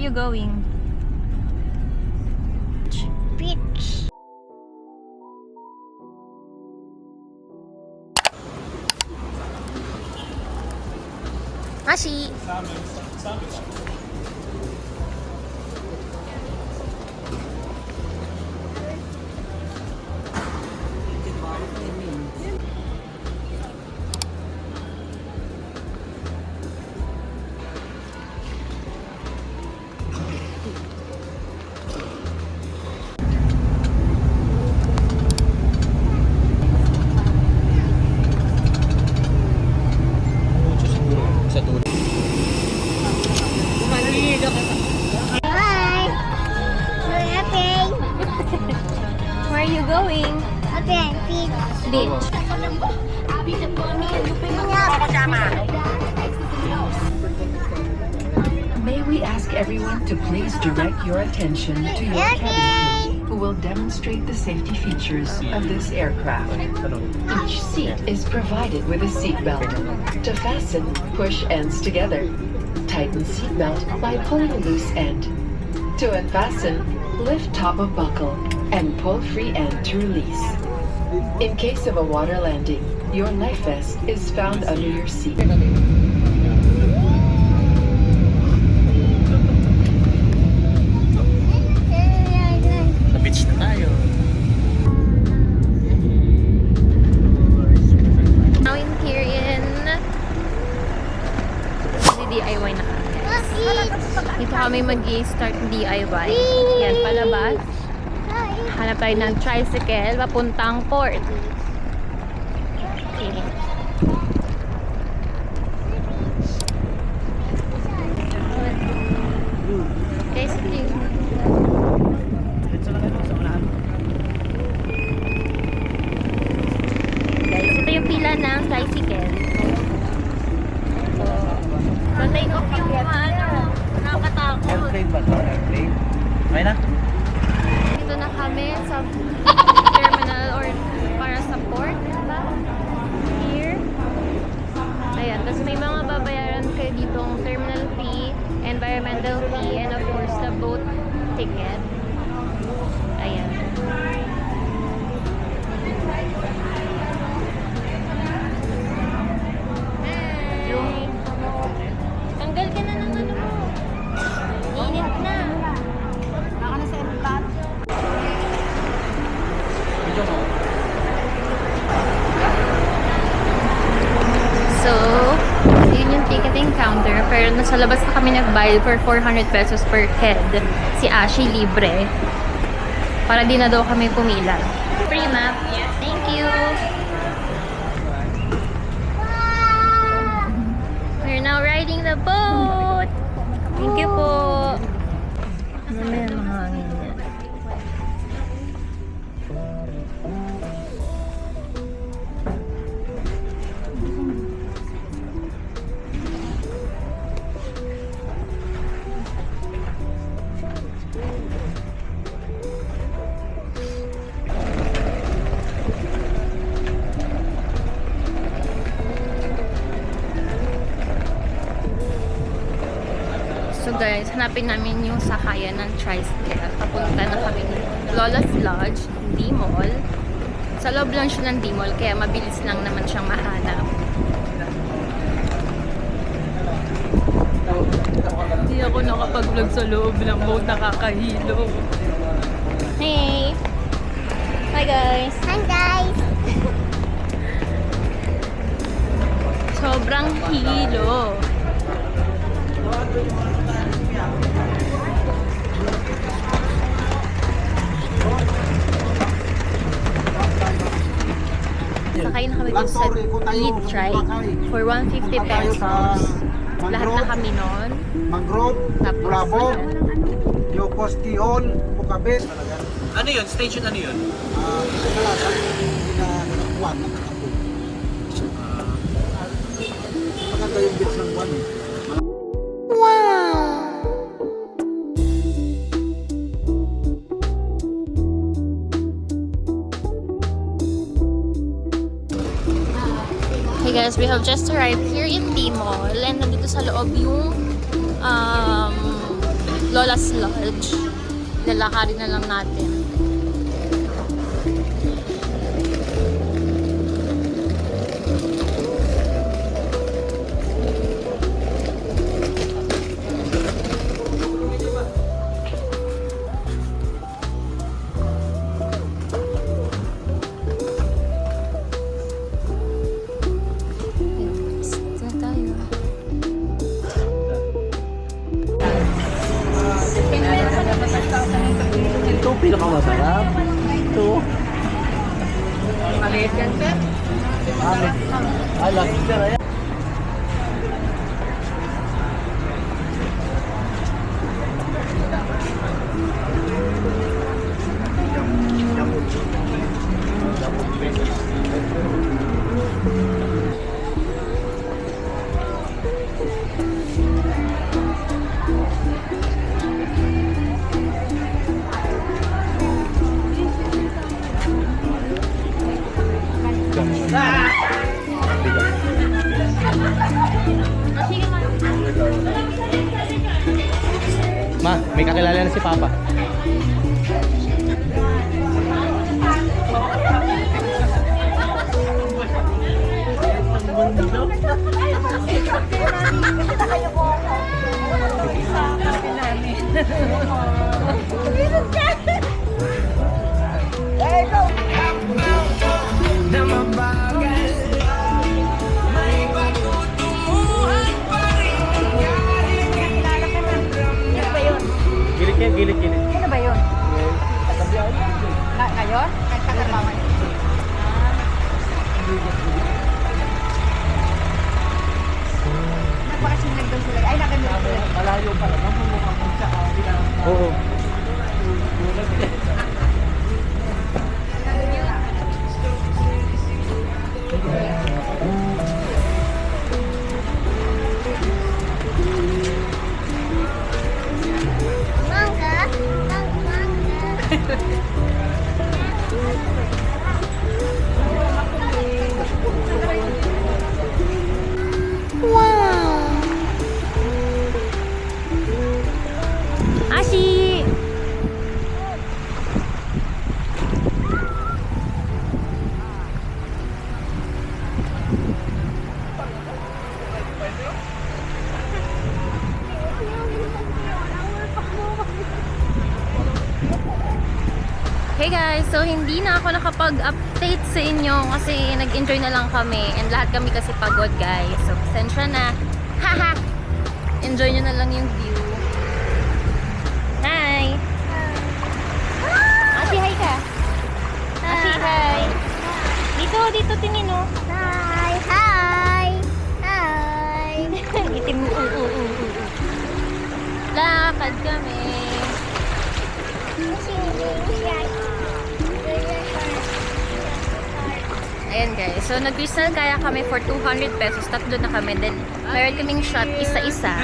you going? Beach. Ashi! Hi. We're happy. Where are you going? Okay, beach. Beach. May we ask everyone to please direct your attention to your cabin crew, who will demonstrate the safety features of this aircraft. Each seat is provided with a seatbelt. To fasten, push ends together. Tighten seatbelt by pulling loose end. To unfasten, lift top of buckle and pull free end to release. In case of a water landing, your life vest is found under your seat. Beach na tayo. Now in here in DIY na kami. Dito kami mag-i-start DIY. Yan, palabas. Hanap tayo ng tricycle papuntang port. Okay. Guys, ito yung guys, ito yung pila ng tricycle. So, take off yung nakakatakot. Airplane ba ito? Airplane? Okay na? Dito na kami sa terminal or para sa port. Diba? Here. Ayan. Tapos may mga babayaran kayo ditong terminal fee, environmental fee, and of course the boat ticket. Ayan. Tanggal ka na ng ano mo. Init na. Baka na sa aeroplano. So, yun yung ticketing counter. Pero nasa labas na kami nagbayad for 400 pesos per head. Si Ashi libre. Para di na daw kami pumila. Free map. Yes. Thank you. We're now riding the boat. Thank you po. Mamaya mahangin yan. So guys, hanapin namin yung sakayan ng tricycle. Papunta na kami ng Lola's Lodge, D-Mall. Sa loob lang siya ng D-Mall, kaya mabilis lang naman siyang mahanap. Hindi ako nakapag-vlog sa loob ng boat, nakakahilo. Hey! Hi guys! Hi guys. Sobrang hilo. Sakay na kami dun sa e-trike for 150 pesos. Lahat na kami nun. Mangrove, Tapos, Bravo, ayan. Yocostion, Pukabit. Ano yun? Station ano yun? Kadalasan, pinakakuan ng kakapo. Maganda yung bits ng buwan eh. Hey guys, we have just arrived here in D-Mall and nandito sa loob yung Lola's Lodge. Lalakarin na lang natin. Ito na tayo. Ito, pinakamasarap. Ito. Maliit yan, sir. Lagi, sir. Ayan. Ma, may kakilala na si Papa. Gilid. Ano ba yun? Ngayon? Nagkakasama niyo? Nagbakasyon lang doon sila. Ay, nakamit sila. Malayo pala. Mamumukha mo sa Oo. Manga. Wow. Ashi! Hey guys, so hindi na ako nakapag-update sa inyo kasi nag-enjoy na lang kami and lahat kami kasi pagod guys. So, pasensya na. Haha! Enjoy nyo na lang yung view. Hi! Ate, hi ka! Ate, hi! Dito, tingin oh. Hi. Itim. Lakad kami. Ayan guys, so nag-crystal kaya kami for 200 pesos, tatlo na kami, then meron kaming shot isa-isa.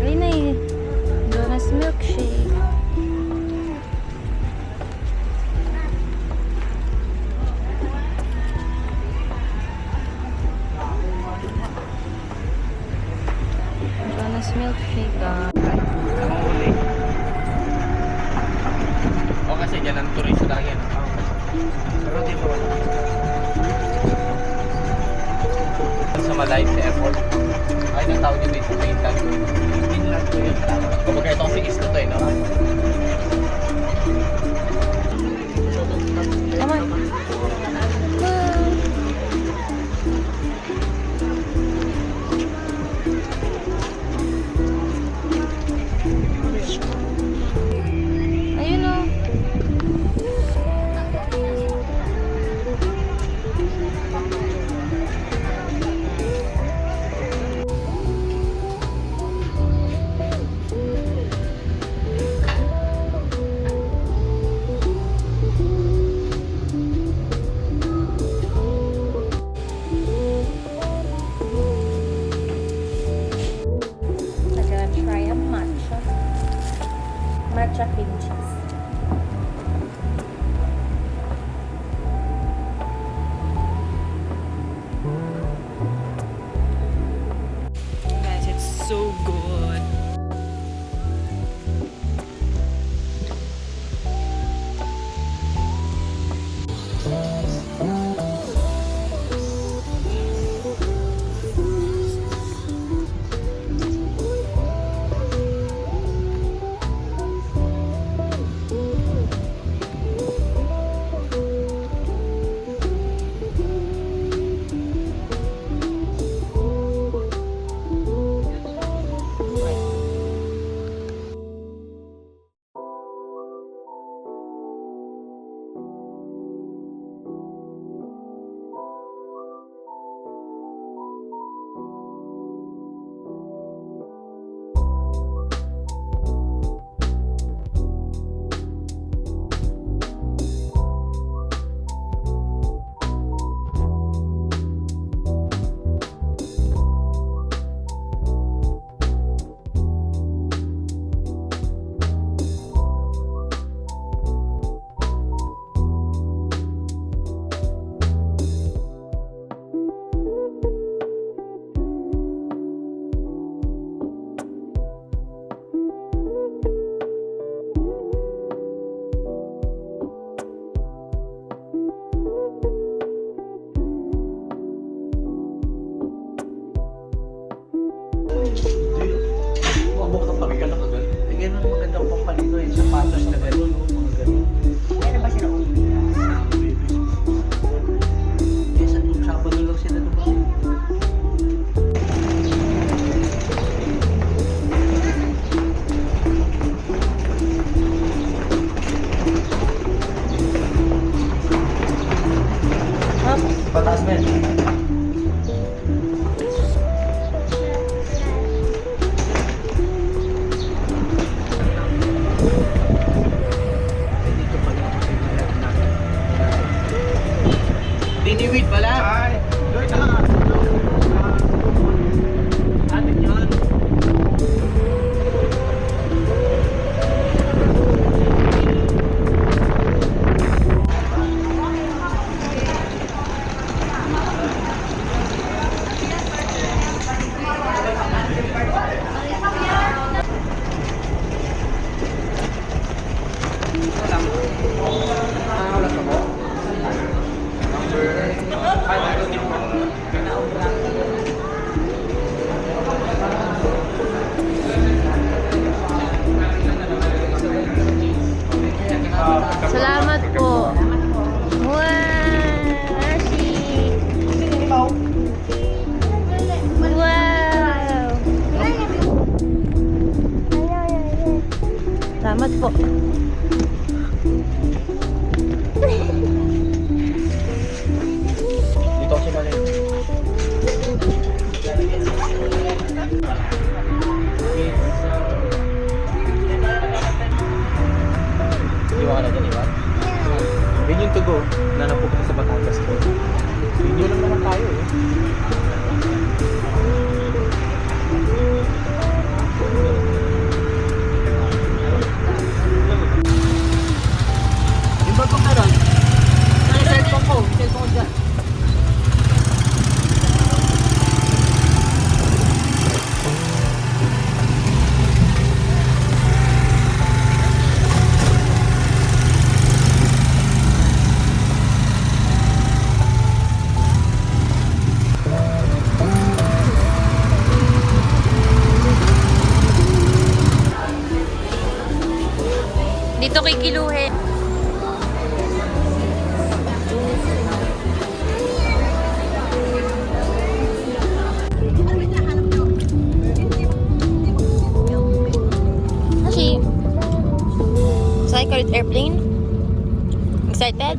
Ayun na eh. Jonas milkshake. Jonas milkshake ah. O kasi dyan ang turista yan. Pero di ba? Sa Malaysia sa airport. Ay, nang tawag nyo dito sa Inland. Inland ko yun. Kumbaga itong si Isla to eh, no? Come on. Pataas men. Diniwid pala. Ay, doon na. Atin yun. Salamat po. Wow! Ashi! Wow! Salamat po. Dito ako siya mali. Iwan ka na dyan, Iwan. Yun yung tugo na napupunta sa Batangas ko. Yun lang naman tayo eh. Yung bagong meron. Ano yung cellphone ko? Cellphone ko dyan. Dito kay Kiluhe. Ashi! Sakay ka ulit airplane? Excited?